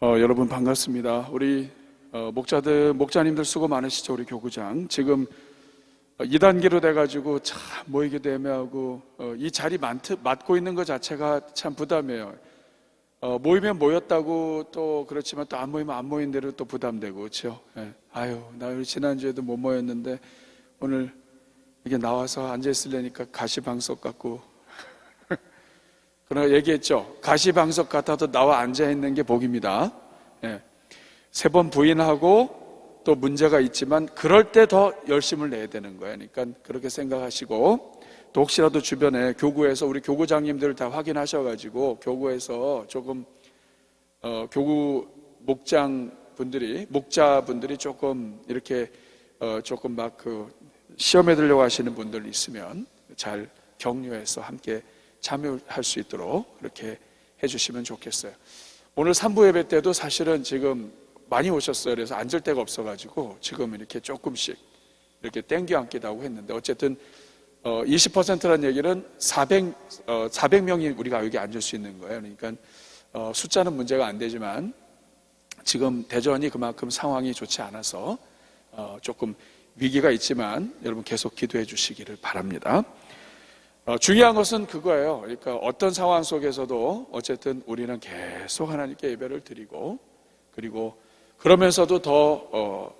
여러분 반갑습니다. 우리 목자님들 수고 많으시죠. 우리 교구장 지금 2단계로 돼가지고 참 모이기도 애매하고 이 자리 맡고 있는 것 자체가 참 부담이에요. 모이면 모였다고 또 그렇지만 또 안 모이면 안 모인 대로 또 부담되고 그렇죠. 아유, 나 지난주에도 못 모였는데 오늘 이게 나와서 앉아 있으려니까 가시방석 같고 그러나 얘기했죠. 가시방석 같아도 나와 앉아 있는 게 복입니다. 3번 부인하고 또 문제가 있지만 그럴 때 더 열심을 내야 되는 거예요. 그러니까 그렇게 생각하시고 또 혹시라도 주변에 교구에서 우리 교구장님들 다 확인하셔가지고 교구에서 조금 교구 목자분들이 조금 이렇게 조금 막 시험에 들려고 하시는 분들 있으면 잘 격려해서 함께 참여할 수 있도록 그렇게 해주시면 좋겠어요. 오늘 3부 예배 때도 사실은 지금 많이 오셨어요. 그래서 앉을 데가 없어가지고 지금 이렇게 조금씩 이렇게 땡겨 앉기도 하고 했는데 어쨌든 20%라는 얘기는 400명이 우리가 여기 앉을 수 있는 거예요. 그러니까 숫자는 문제가 안 되지만 지금 대전이 그만큼 상황이 좋지 않아서 조금 위기가 있지만 여러분 계속 기도해 주시기를 바랍니다. 중요한 것은 그거예요. 그러니까 어떤 상황 속에서도 어쨌든 우리는 계속 하나님께 예배를 드리고 그리고 그러면서도 더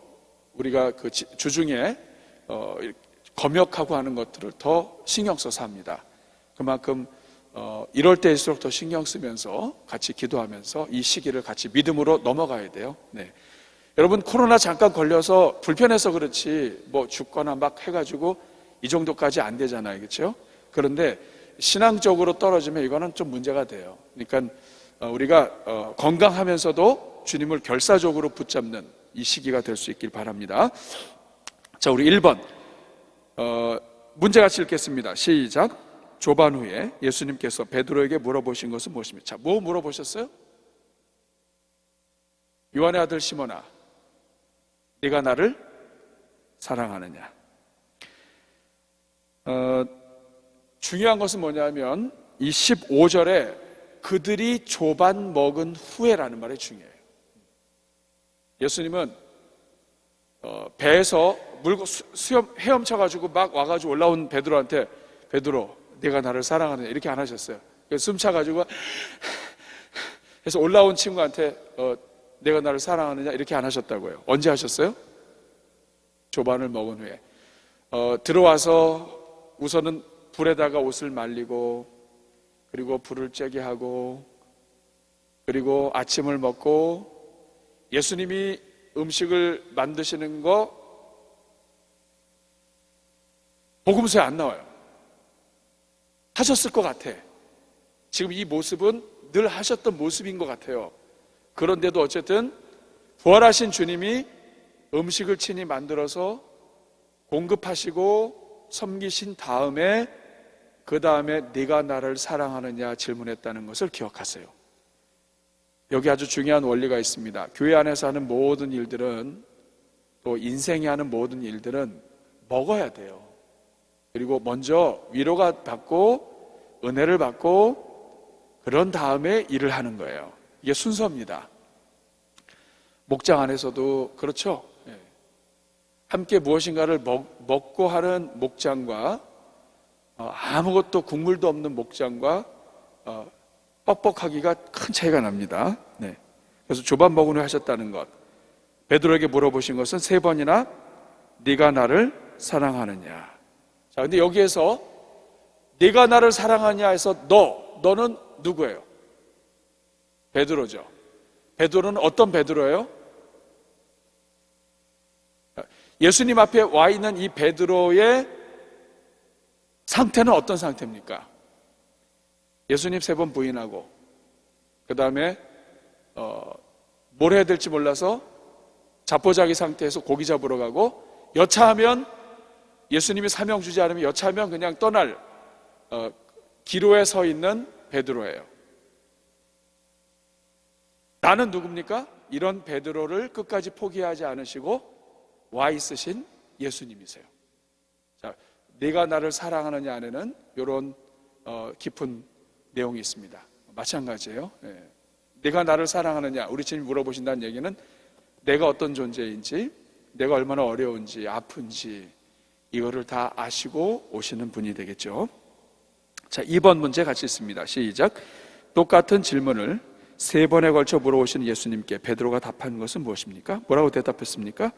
우리가 그 주중에 검역하고 하는 것들을 더 신경 써서 합니다. 그만큼 이럴 때일수록 더 신경 쓰면서 같이 기도하면서 이 시기를 같이 믿음으로 넘어가야 돼요. 네. 여러분 코로나 잠깐 걸려서 불편해서 그렇지 뭐 죽거나 막 해가지고 이 정도까지 안 되잖아요. 그렇죠? 그런데 신앙적으로 떨어지면 이거는 좀 문제가 돼요. 그러니까 우리가 건강하면서도 주님을 결사적으로 붙잡는 이 시기가 될 수 있길 바랍니다. 자, 우리 1번 문제같이 읽겠습니다. 시작. 조반 후에 예수님께서 베드로에게 물어보신 것은 무엇입니까? 자, 뭐 물어보셨어요? 요한의 아들 시몬아, 네가 나를 사랑하느냐? 중요한 것은 뭐냐면 이 15절에 그들이 조반 먹은 후에라는 말이 중요해요. 예수님은 배에서 헤엄쳐가지고 막 와가지고 올라온 베드로한테 베드로 네가 나를 사랑하느냐 이렇게 안 하셨어요. 숨 차가지고 해서 올라온 친구한테 내가 나를 사랑하느냐 이렇게 안 하셨다고요. 언제 하셨어요? 조반을 먹은 후에 들어와서 우선은 불에다가 옷을 말리고 그리고 불을 쬐게 하고 그리고 아침을 먹고 예수님이 음식을 만드시는 거 복음서에 안 나와요. 하셨을 것 같아. 지금 이 모습은 늘 하셨던 모습인 것 같아요. 그런데도 어쨌든 부활하신 주님이 음식을 친히 만들어서 공급하시고 섬기신 다음에 그 다음에 네가 나를 사랑하느냐 질문했다는 것을 기억하세요. 여기 아주 중요한 원리가 있습니다. 교회 안에서 하는 모든 일들은 또 인생이 하는 모든 일들은 먹어야 돼요. 그리고 먼저 위로가 받고 은혜를 받고 그런 다음에 일을 하는 거예요. 이게 순서입니다. 목장 안에서도 그렇죠. 함께 무엇인가를 먹고 하는 목장과 아무것도 국물도 없는 목장과 뻑뻑하기가 큰 차이가 납니다. 네. 그래서 조반 먹은 후에 하셨다는 것. 베드로에게 물어보신 것은 3번이나 네가 나를 사랑하느냐. 자, 근데 여기에서 네가 나를 사랑하냐 해서 너는 누구예요? 베드로죠. 베드로는 어떤 베드로예요? 예수님 앞에 와 있는 이 베드로의 상태는 어떤 상태입니까? 예수님 3번 부인하고 그 다음에 뭘 해야 될지 몰라서 자포자기 상태에서 고기 잡으러 가고 여차하면 예수님이 사명 주지 않으면 여차하면 그냥 떠날 기로에 서 있는 베드로예요. 나는 누굽니까? 이런 베드로를 끝까지 포기하지 않으시고 와 있으신 예수님이세요. 자, 네가 나를 사랑하느냐 안에는 이런 깊은 내용이 있습니다. 마찬가지예요. 네가 나를 사랑하느냐? 우리 주님 물어보신다는 얘기는 내가 어떤 존재인지, 내가 얼마나 어려운지, 아픈지 이거를 다 아시고 오시는 분이 되겠죠. 자, 2번 문제 같이 있습니다. 시작. 똑같은 질문을 3번에 걸쳐 물어보시는 예수님께 베드로가 답한 것은 무엇입니까? 뭐라고 대답했습니까?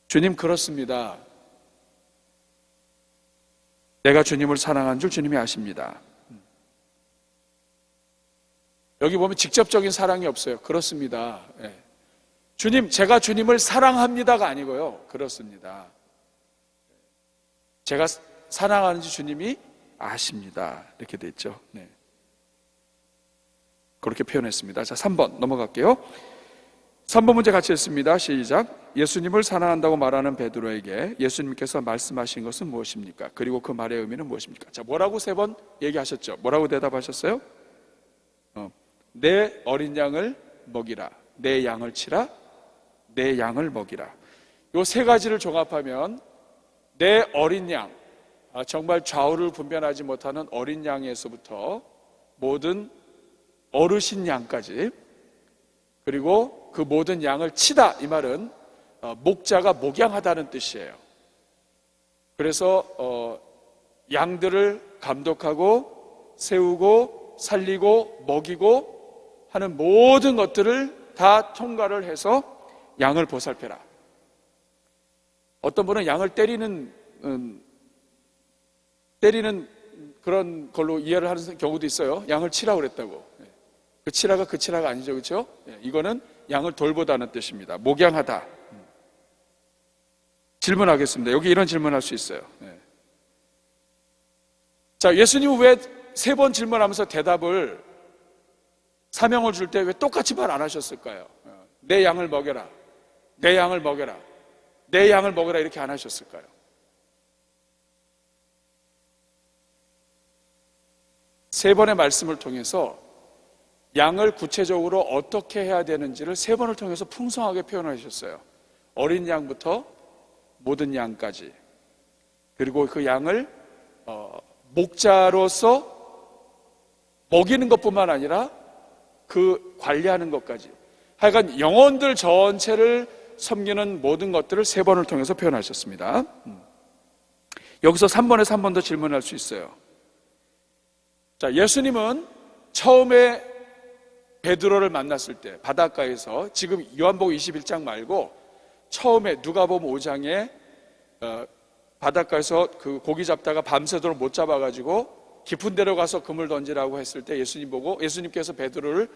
주님, 그렇습니다. 내가 주님을 사랑한 줄 주님이 아십니다. 여기 보면 직접적인 사랑이 없어요. 그렇습니다. 네. 주님, 제가 주님을 사랑합니다가 아니고요. 그렇습니다. 제가 사랑하는지 주님이 아십니다. 이렇게 돼 있죠. 네. 그렇게 표현했습니다. 자, 3번 넘어갈게요. 3번 문제 같이 했습니다. 시작. 예수님을 사랑한다고 말하는 베드로에게 예수님께서 말씀하신 것은 무엇입니까? 그리고 그 말의 의미는 무엇입니까? 자, 뭐라고 3번 얘기하셨죠? 뭐라고 대답하셨어요? 내 어린 양을 먹이라. 내 양을 치라. 내 양을 먹이라. 이 3가지를 종합하면 내 어린 양, 정말 좌우를 분별하지 못하는 어린 양에서부터 모든 어르신 양까지, 그리고 그 모든 양을 치다, 이 말은 목자가 목양하다는 뜻이에요. 그래서 양들을 감독하고 세우고 살리고 먹이고 하는 모든 것들을 다 통과를 해서 양을 보살펴라. 어떤 분은 양을 때리는 그런 걸로 이해를 하는 경우도 있어요. 양을 치라고 그랬다고. 그 치라가 그 치라가 아니죠, 그렇죠? 이거는 양을 돌보다는 뜻입니다. 목양하다. 질문하겠습니다. 여기 이런 질문할 수 있어요. 자, 예수님은 왜 3번 질문하면서 대답을, 사명을 줄 때 왜 똑같이 말 안 하셨을까요? 내 양을 먹여라. 내 양을 먹여라. 내 양을 먹여라. 이렇게 안 하셨을까요? 세 번의 말씀을 통해서 양을 구체적으로 어떻게 해야 되는지를 3번을 통해서 풍성하게 표현하셨어요. 어린 양부터 모든 양까지. 그리고 그 양을 목자로서 먹이는 것뿐만 아니라 그 관리하는 것까지. 하여간 영혼들 전체를 섬기는 모든 것들을 3번을 통해서 표현하셨습니다. 여기서 3번에서 한 번 더 질문할 수 있어요. 자, 예수님은 처음에 베드로를 만났을 때 바닷가에서, 지금 요한복음 21장 말고 처음에 누가복음 5장에 바닷가에서 그 고기 잡다가 밤새도록 못 잡아가지고 깊은 데로 가서 그물 던지라고 했을 때 예수님께서 베드로를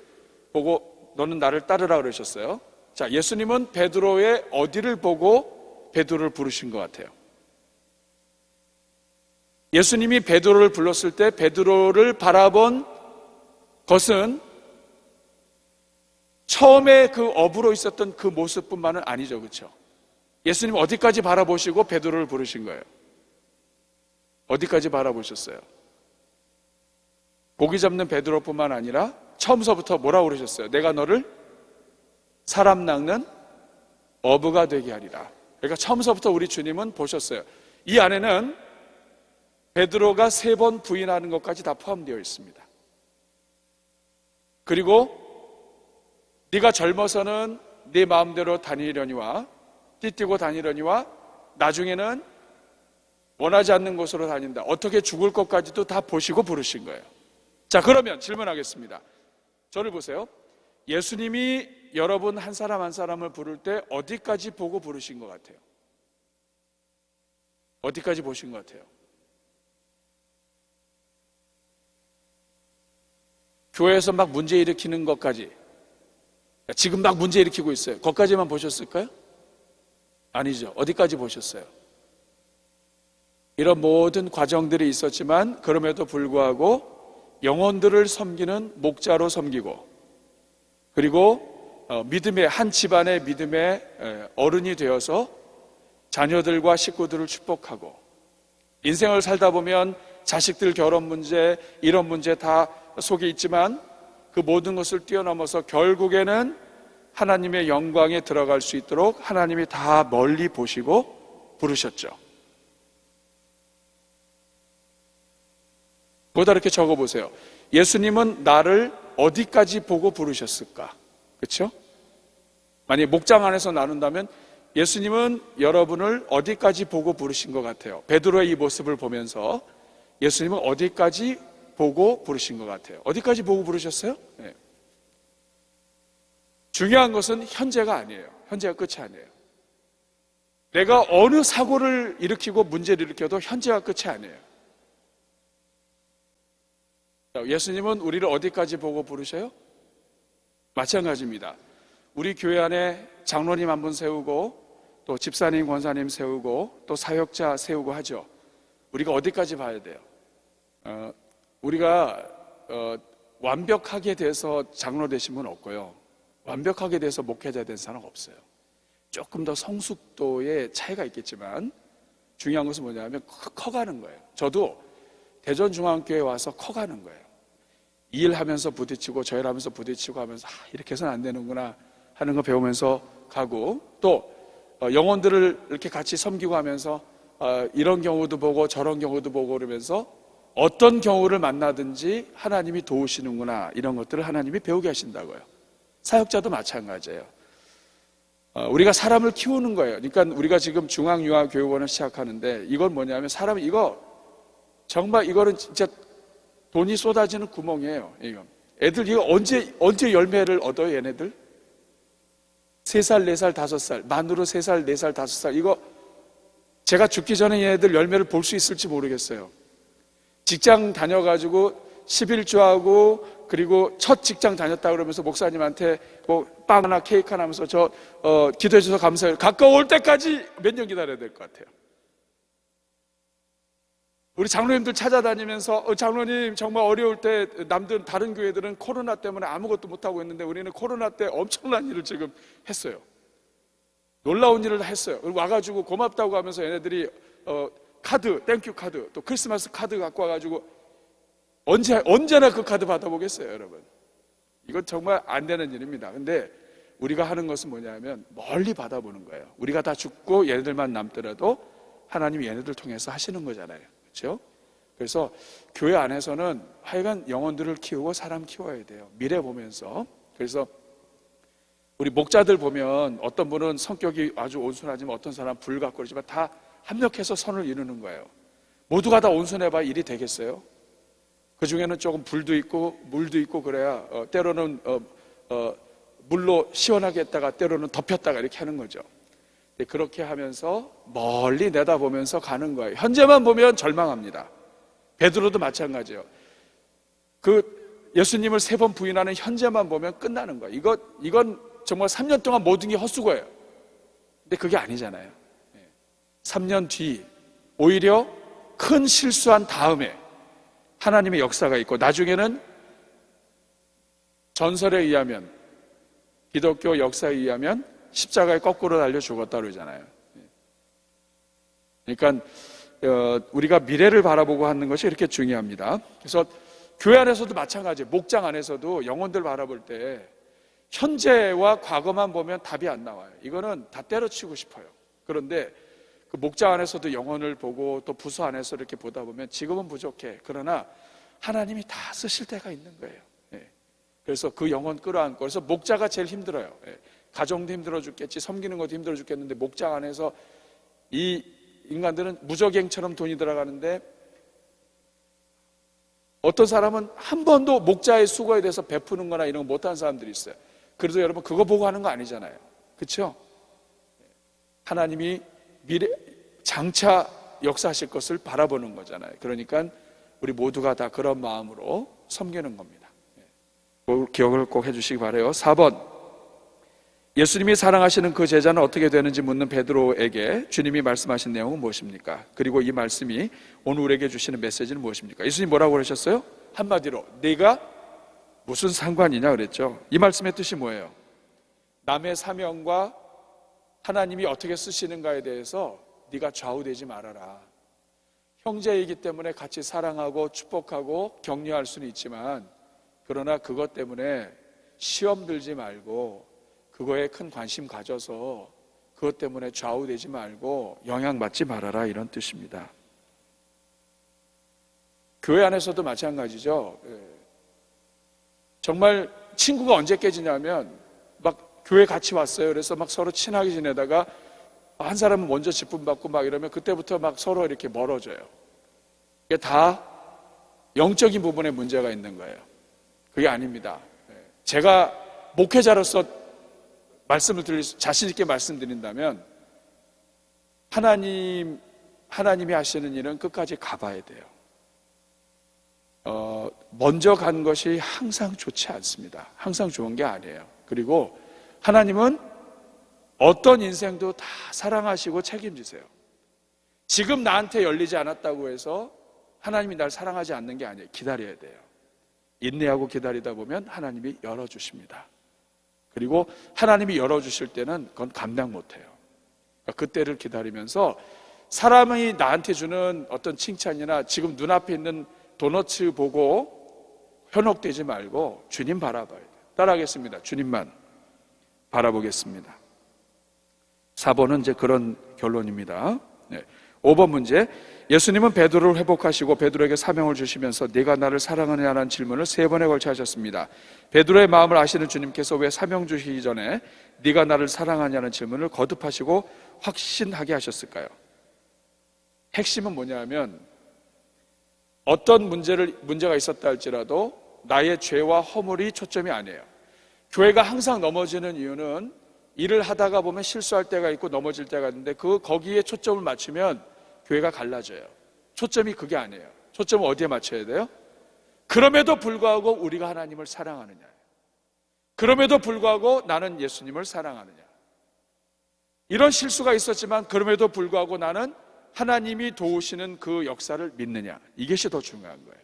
보고 너는 나를 따르라 그러셨어요. 자, 예수님은 베드로의 어디를 보고 베드로를 부르신 것 같아요? 예수님이 베드로를 불렀을 때 베드로를 바라본 것은 처음에 그 어부로 있었던 그 모습뿐만은 아니죠, 그렇죠? 예수님 어디까지 바라보시고 베드로를 부르신 거예요? 어디까지 바라보셨어요? 고기 잡는 베드로뿐만 아니라 처음서부터 뭐라고 그러셨어요? 내가 너를 사람 낚는 어부가 되게 하리라. 그러니까 처음서부터 우리 주님은 보셨어요. 이 안에는 베드로가 3번 부인하는 것까지 다 포함되어 있습니다. 그리고 네가 젊어서는 네 마음대로 다니려니와 띠뛰고 다니려니와 나중에는 원하지 않는 곳으로 다닌다. 어떻게 죽을 것까지도 다 보시고 부르신 거예요. 자, 그러면 질문하겠습니다. 저를 보세요. 예수님이 여러분 한 사람 한 사람을 부를 때 어디까지 보고 부르신 것 같아요? 어디까지 보신 것 같아요? 교회에서 막 문제 일으키는 것까지, 지금 막 문제 일으키고 있어요. 거기까지만 보셨을까요? 아니죠. 어디까지 보셨어요? 이런 모든 과정들이 있었지만 그럼에도 불구하고 영혼들을 섬기는 목자로 섬기고, 그리고 믿음의 한 집안의 믿음의 어른이 되어서 자녀들과 식구들을 축복하고, 인생을 살다 보면 자식들 결혼 문제, 이런 문제 다 속에 있지만 그 모든 것을 뛰어넘어서 결국에는 하나님의 영광에 들어갈 수 있도록 하나님이 다 멀리 보시고 부르셨죠. 보다 이렇게 적어보세요. 예수님은 나를 어디까지 보고 부르셨을까? 그렇죠? 만약에 목장 안에서 나눈다면 예수님은 여러분을 어디까지 보고 부르신 것 같아요? 베드로의 이 모습을 보면서 예수님은 어디까지 보고 부르신 것 같아요? 어디까지 보고 부르셨어요? 네. 중요한 것은 현재가 아니에요. 현재가 끝이 아니에요. 내가 어느 사고를 일으키고 문제를 일으켜도 현재가 끝이 아니에요. 예수님은 우리를 어디까지 보고 부르셔요? 마찬가지입니다. 우리 교회 안에 장로님 한 분 세우고 또 집사님, 권사님 세우고 또 사역자 세우고 하죠. 우리가 어디까지 봐야 돼요? 우리가 완벽하게 돼서 장로 되신 분 없고요. 완벽하게 돼서 목회자 된 사람 없어요. 조금 더 성숙도의 차이가 있겠지만 중요한 것은 뭐냐면 커가는 거예요. 저도 대전중앙교회 와서 커가는 거예요. 이 일하면서 부딪히고 저 일하면서 부딪히고 하면서 이렇게 해서는 안 되는구나 하는 거 배우면서 가고, 또 영혼들을 이렇게 같이 섬기고 하면서 이런 경우도 보고 저런 경우도 보고 그러면서 어떤 경우를 만나든지 하나님이 도우시는구나, 이런 것들을 하나님이 배우게 하신다고요. 사역자도 마찬가지예요. 우리가 사람을 키우는 거예요. 그러니까 우리가 지금 중앙유아교육원을 시작하는데 이건 뭐냐면 정말 이거는 진짜 돈이 쏟아지는 구멍이에요. 애들 이거 언제 열매를 얻어요, 얘네들? 3살, 4살, 5살, 만으로 3살, 4살, 5살. 이거 제가 죽기 전에 얘네들 열매를 볼 수 있을지 모르겠어요. 직장 다녀가지고 11조하고 그리고 첫 직장 다녔다 그러면서 목사님한테 뭐 빵 하나 케이크 하나 하면서 기도해 주셔서 감사해요. 가까울 때까지 몇 년 기다려야 될 것 같아요. 우리 장로님들 찾아다니면서 장로님 정말 어려울 때 다른 교회들은 코로나 때문에 아무것도 못하고 있는데 우리는 코로나 때 엄청난 일을 지금 했어요. 놀라운 일을 했어요. 와가지고 고맙다고 하면서 얘네들이 땡큐 카드, 또 크리스마스 카드 갖고 와가지고 언제나 그 카드 받아보겠어요, 여러분. 이건 정말 안 되는 일입니다. 근데 우리가 하는 것은 뭐냐면 멀리 받아보는 거예요. 우리가 다 죽고 얘네들만 남더라도 하나님이 얘네들 통해서 하시는 거잖아요. 그렇죠? 그래서 교회 안에서는 하여간 영혼들을 키우고 사람 키워야 돼요. 미래 보면서. 그래서 우리 목자들 보면 어떤 분은 성격이 아주 온순하지만 어떤 사람은 불같고 다 합력해서 선을 이루는 거예요. 모두가 다 온순해봐야 일이 되겠어요? 그 중에는 조금 불도 있고 물도 있고 그래야 때로는 물로 시원하게 했다가 때로는 덮였다가 이렇게 하는 거죠. 그렇게 하면서 멀리 내다보면서 가는 거예요. 현재만 보면 절망합니다. 베드로도 마찬가지예요. 예수님을 3번 부인하는 현재만 보면 끝나는 거예요. 이건 정말 3년 동안 모든 게 헛수고예요. 근데 그게 아니잖아요. 3년 뒤 오히려 큰 실수한 다음에 하나님의 역사가 있고, 나중에는 전설에 의하면, 기독교 역사에 의하면 십자가에 거꾸로 달려 죽었다 그러잖아요. 그러니까 우리가 미래를 바라보고 하는 것이 이렇게 중요합니다. 그래서 교회 안에서도 마찬가지예요. 목장 안에서도 영혼들 바라볼 때 현재와 과거만 보면 답이 안 나와요. 이거는 다 때려치우고 싶어요. 그런데 그 목장 안에서도 영혼을 보고 또 부서 안에서 이렇게 보다 보면 지금은 부족해. 그러나 하나님이 다 쓰실 때가 있는 거예요. 그래서 그 영혼 끌어안고, 그래서 목자가 제일 힘들어요. 가정도 힘들어 죽겠지, 섬기는 것도 힘들어 죽겠는데 목장 안에서 이 인간들은 무적행처럼 돈이 들어가는데 어떤 사람은 한 번도 목자의 수고에 대해서 베푸는 거나 이런 거 못하는 사람들이 있어요. 그래도 여러분 그거 보고 하는 거 아니잖아요. 그렇죠? 하나님이 장차 역사하실 것을 바라보는 거잖아요. 그러니까 우리 모두가 다 그런 마음으로 섬기는 겁니다. 기억을 꼭 해주시기 바라요. 4번, 예수님이 사랑하시는 그 제자는 어떻게 되는지 묻는 베드로에게 주님이 말씀하신 내용은 무엇입니까? 그리고 이 말씀이 오늘 우리에게 주시는 메시지는 무엇입니까? 예수님 뭐라고 그러셨어요? 한마디로 네가 무슨 상관이냐 그랬죠. 이 말씀의 뜻이 뭐예요? 남의 사명과 하나님이 어떻게 쓰시는가에 대해서 네가 좌우되지 말아라. 형제이기 때문에 같이 사랑하고 축복하고 격려할 수는 있지만, 그러나 그것 때문에 시험 들지 말고 그거에 큰 관심 가져서 그것 때문에 좌우되지 말고 영향받지 말아라, 이런 뜻입니다. 교회 안에서도 마찬가지죠. 정말 친구가 언제 깨지냐면 막 교회 같이 왔어요. 그래서 막 서로 친하게 지내다가 한 사람은 먼저 직분받고 막 이러면 그때부터 막 서로 이렇게 멀어져요. 이게 다 영적인 부분에 문제가 있는 거예요. 그게 아닙니다. 제가 목회자로서 자신 있게 말씀드린다면 하나님이 하시는 일은 끝까지 가봐야 돼요. 먼저 간 것이 항상 좋지 않습니다. 항상 좋은 게 아니에요. 그리고 하나님은 어떤 인생도 다 사랑하시고 책임지세요. 지금 나한테 열리지 않았다고 해서 하나님이 날 사랑하지 않는 게 아니에요. 기다려야 돼요. 인내하고 기다리다 보면 하나님이 열어주십니다. 그리고 하나님이 열어주실 때는 그건 감당 못해요. 그러니까 그때를 기다리면서 사람이 나한테 주는 어떤 칭찬이나 지금 눈앞에 있는 도너츠 보고 현혹되지 말고 주님 바라봐야 돼요. 따라하겠습니다. 주님만 바라보겠습니다. 4번은 이제 그런 결론입니다. 5번 문제. 예수님은 베드로를 회복하시고 베드로에게 사명을 주시면서 네가 나를 사랑하느냐는 질문을 3번에 걸쳐 하셨습니다. 베드로의 마음을 아시는 주님께서 왜 사명 주시기 전에 네가 나를 사랑하냐는 질문을 거듭하시고 확신하게 하셨을까요? 핵심은 뭐냐면 어떤 문제가 있었다 할지라도 나의 죄와 허물이 초점이 아니에요. 교회가 항상 넘어지는 이유는 일을 하다가 보면 실수할 때가 있고 넘어질 때가 있는데 거기에 초점을 맞추면 교회가 갈라져요. 초점이 그게 아니에요. 초점을 어디에 맞춰야 돼요? 그럼에도 불구하고 우리가 하나님을 사랑하느냐, 그럼에도 불구하고 나는 예수님을 사랑하느냐, 이런 실수가 있었지만 그럼에도 불구하고 나는 하나님이 도우시는 그 역사를 믿느냐, 이것이 더 중요한 거예요.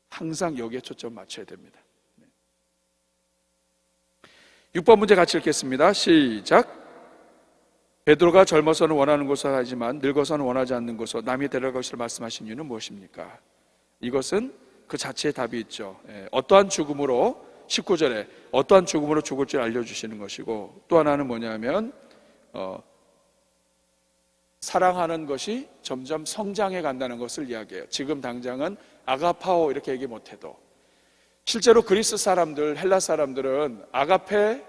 항상 여기에 초점 맞춰야 됩니다. 6번 문제 같이 읽겠습니다. 시작. 베드로가 젊어서는 원하는 곳을 하지만 늙어서는 원하지 않는 곳으로 남이 데려갈 것을 말씀하신 이유는 무엇입니까? 이것은 그 자체의 답이 있죠. 어떠한 죽음으로, 19절에 어떠한 죽음으로 죽을 줄 알려주시는 것이고, 또 하나는 뭐냐면 사랑하는 것이 점점 성장해 간다는 것을 이야기해요. 지금 당장은 아가파오 이렇게 얘기 못해도 실제로 그리스 사람들, 헬라 사람들은 아가페,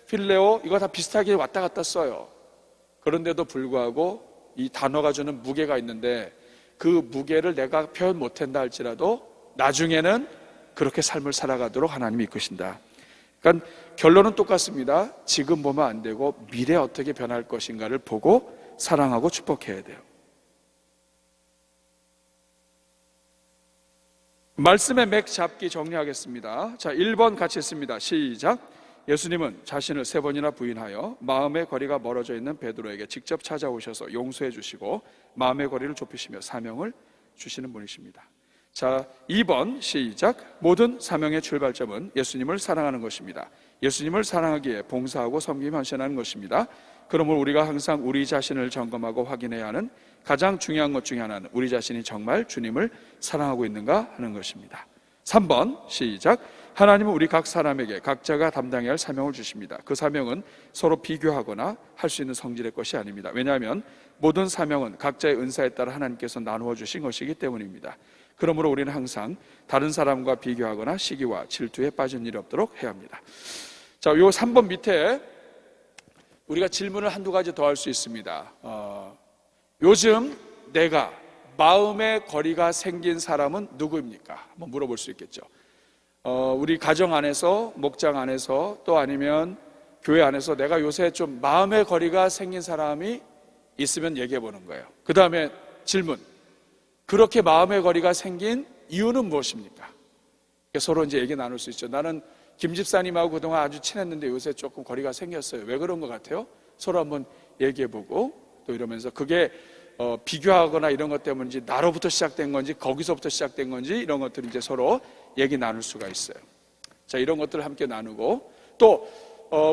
필레오 이거 다 비슷하게 왔다 갔다 써요. 그런데도 불구하고 이 단어가 주는 무게가 있는데 그 무게를 내가 표현 못한다 할지라도 나중에는 그렇게 삶을 살아가도록 하나님이 이끄신다. 그러니까 결론은 똑같습니다. 지금 보면 안 되고 미래에 어떻게 변할 것인가를 보고 사랑하고 축복해야 돼요. 말씀의 맥 잡기 정리하겠습니다. 자, 1번 같이 했습니다. 시작. 예수님은 자신을 3번이나 부인하여 마음의 거리가 멀어져 있는 베드로에게 직접 찾아오셔서 용서해 주시고 마음의 거리를 좁히시며 사명을 주시는 분이십니다. 자, 2번 시작. 모든 사명의 출발점은 예수님을 사랑하는 것입니다. 예수님을 사랑하기에 봉사하고 섬김 헌신하는 것입니다. 그러므로 우리가 항상 우리 자신을 점검하고 확인해야 하는 가장 중요한 것 중에 하나는 우리 자신이 정말 주님을 사랑하고 있는가 하는 것입니다. 3번 시작. 하나님은 우리 각 사람에게 각자가 담당해야 할 사명을 주십니다. 그 사명은 서로 비교하거나 할 수 있는 성질의 것이 아닙니다. 왜냐하면 모든 사명은 각자의 은사에 따라 하나님께서 나누어 주신 것이기 때문입니다. 그러므로 우리는 항상 다른 사람과 비교하거나 시기와 질투에 빠진 일이 없도록 해야 합니다. 자, 요 3번 밑에 우리가 질문을 한두 가지 더 할 수 있습니다. 요즘 내가 마음의 거리가 생긴 사람은 누구입니까? 한번 물어볼 수 있겠죠. 우리 가정 안에서, 목장 안에서, 또 아니면 교회 안에서 내가 요새 좀 마음의 거리가 생긴 사람이 있으면 얘기해 보는 거예요. 그 다음에 질문. 그렇게 마음의 거리가 생긴 이유는 무엇입니까? 서로 이제 얘기 나눌 수 있죠. 나는 김 집사님하고 그동안 아주 친했는데 요새 조금 거리가 생겼어요. 왜 그런 것 같아요? 서로 한번 얘기해 보고 또 이러면서 그게 비교하거나 이런 것 때문인지 나로부터 시작된 건지 거기서부터 시작된 건지 이런 것들을 이제 서로 얘기 나눌 수가 있어요. 자, 이런 것들을 함께 나누고 또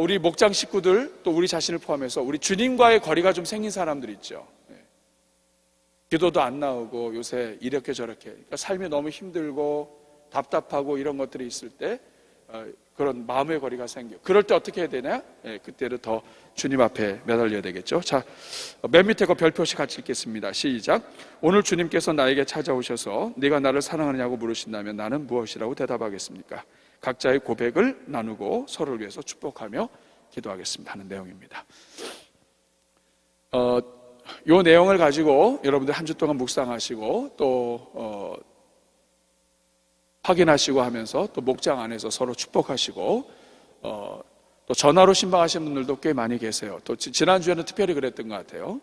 우리 목장 식구들 또 우리 자신을 포함해서 우리 주님과의 거리가 좀 생긴 사람들 있죠. 기도도 안 나오고 요새 이렇게 저렇게 그러니까 삶이 너무 힘들고 답답하고 이런 것들이 있을 때 그런 마음의 거리가 생겨. 그럴 때 어떻게 해야 되냐? 그때는 더 주님 앞에 매달려야 되겠죠. 자, 맨 밑에 거 별표시 같이 읽겠습니다. 시작. 오늘 주님께서 나에게 찾아오셔서 네가 나를 사랑하느냐고 물으신다면 나는 무엇이라고 대답하겠습니까? 각자의 고백을 나누고 서로를 위해서 축복하며 기도하겠습니다 하는 내용입니다. 이 내용을 가지고 여러분들 한 주 동안 묵상하시고 또 확인하시고 하면서 또 목장 안에서 서로 축복하시고 또 전화로 신방하시는 분들도 꽤 많이 계세요. 또 지난주에는 특별히 그랬던 것 같아요.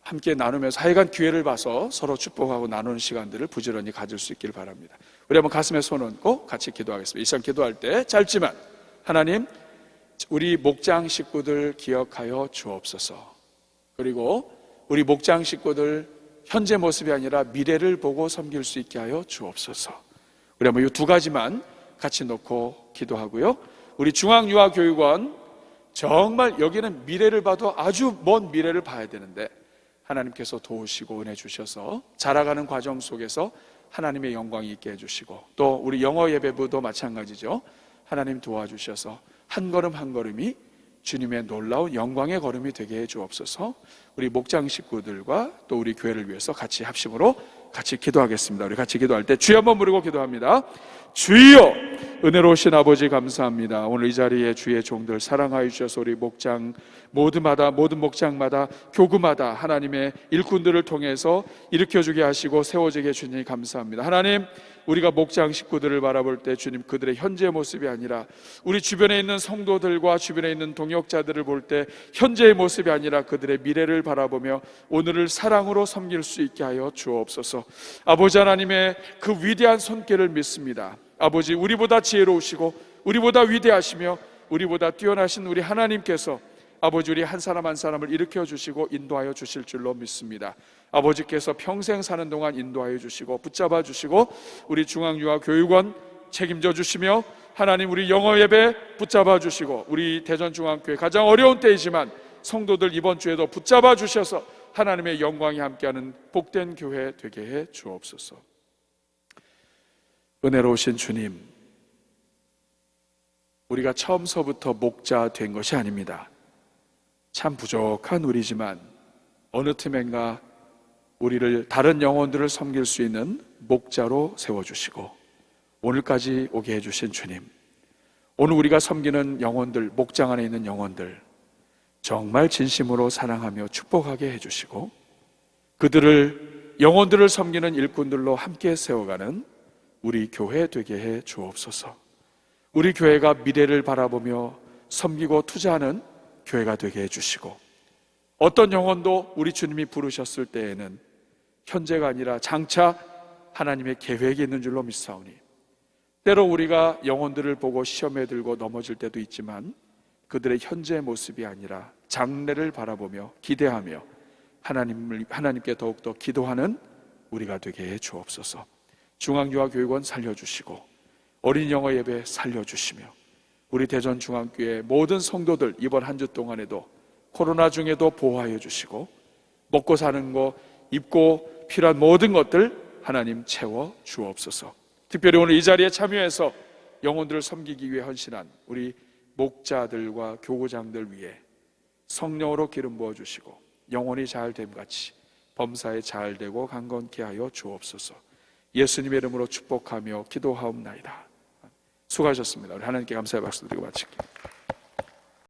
함께 나누면서 하여간 기회를 봐서 서로 축복하고 나누는 시간들을 부지런히 가질 수 있기를 바랍니다. 우리 한번 가슴에 손 얹고 같이 기도하겠습니다. 이 시간 기도할 때 짧지만 하나님, 우리 목장 식구들 기억하여 주옵소서. 그리고 우리 목장 식구들 현재 모습이 아니라 미래를 보고 섬길 수 있게 하여 주옵소서. 우리 한번 이 두 가지만 같이 놓고 기도하고요. 우리 중앙유아교육원 정말 여기는 미래를 봐도 아주 먼 미래를 봐야 되는데 하나님께서 도우시고 은혜 주셔서 자라가는 과정 속에서 하나님의 영광이 있게 해주시고 또 우리 영어 예배부도 마찬가지죠. 하나님 도와주셔서 한 걸음 한 걸음이 주님의 놀라운 영광의 걸음이 되게 해 주옵소서. 우리 목장 식구들과 또 우리 교회를 위해서 같이 합심으로 같이 기도하겠습니다. 우리 같이 기도할 때 주여 한번 부르고 기도합니다. 주여, 은혜로우신 아버지 감사합니다. 오늘 이 자리에 주의 종들 사랑하여 주셔서 우리 목장 모든 목장마다 교구마다 하나님의 일꾼들을 통해서 일으켜주게 하시고 세워지게 해주니 감사합니다. 하나님, 우리가 목장 식구들을 바라볼 때 주님 그들의 현재 모습이 아니라 우리 주변에 있는 성도들과 주변에 있는 동역자들을 볼 때 현재의 모습이 아니라 그들의 미래를 바라보며 오늘을 사랑으로 섬길 수 있게 하여 주옵소서. 아버지 하나님의 그 위대한 손길을 믿습니다. 아버지, 우리보다 지혜로우시고 우리보다 위대하시며 우리보다 뛰어나신 우리 하나님께서 아버지 우리 한 사람 한 사람을 일으켜 주시고 인도하여 주실 줄로 믿습니다. 아버지께서 평생 사는 동안 인도하여 주시고 붙잡아 주시고 우리 중앙유아교육원 책임져 주시며 하나님 우리 영어 예배 붙잡아 주시고 우리 대전중앙교회 가장 어려운 때이지만 성도들 이번 주에도 붙잡아 주셔서 하나님의 영광이 함께하는 복된 교회 되게 해 주옵소서. 은혜로우신 주님, 우리가 처음서부터 목자 된 것이 아닙니다. 참 부족한 우리지만 어느 틈엔가 우리를 다른 영혼들을 섬길 수 있는 목자로 세워주시고 오늘까지 오게 해주신 주님, 오늘 우리가 섬기는 영혼들, 목장 안에 있는 영혼들 정말 진심으로 사랑하며 축복하게 해주시고 그들을 영혼들을 섬기는 일꾼들로 함께 세워가는 우리 교회 되게 해 주옵소서. 우리 교회가 미래를 바라보며 섬기고 투자하는 교회가 되게 해주시고 어떤 영혼도 우리 주님이 부르셨을 때에는 현재가 아니라 장차 하나님의 계획이 있는 줄로 믿사오니 때로 우리가 영혼들을 보고 시험에 들고 넘어질 때도 있지만 그들의 현재 모습이 아니라 장래를 바라보며 기대하며 하나님께 더욱더 기도하는 우리가 되게 해 주옵소서. 중앙유아교육원 살려주시고 어린 영어 예배 살려주시며 우리 대전중앙교회 모든 성도들 이번 한 주 동안에도 코로나 중에도 보호하여 주시고 먹고 사는 거 입고 필요한 모든 것들 하나님 채워 주옵소서. 특별히 오늘 이 자리에 참여해서 영혼들을 섬기기 위해 헌신한 우리 목자들과 교구장들 위해 성령으로 기름 부어주시고 영혼이 잘됨같이 범사에 잘되고 강건케 하여 주옵소서. 예수님의 이름으로 축복하며 기도하옵나이다. 수고하셨습니다. 우리 하나님께 감사의 박수 드리고 마칠게요.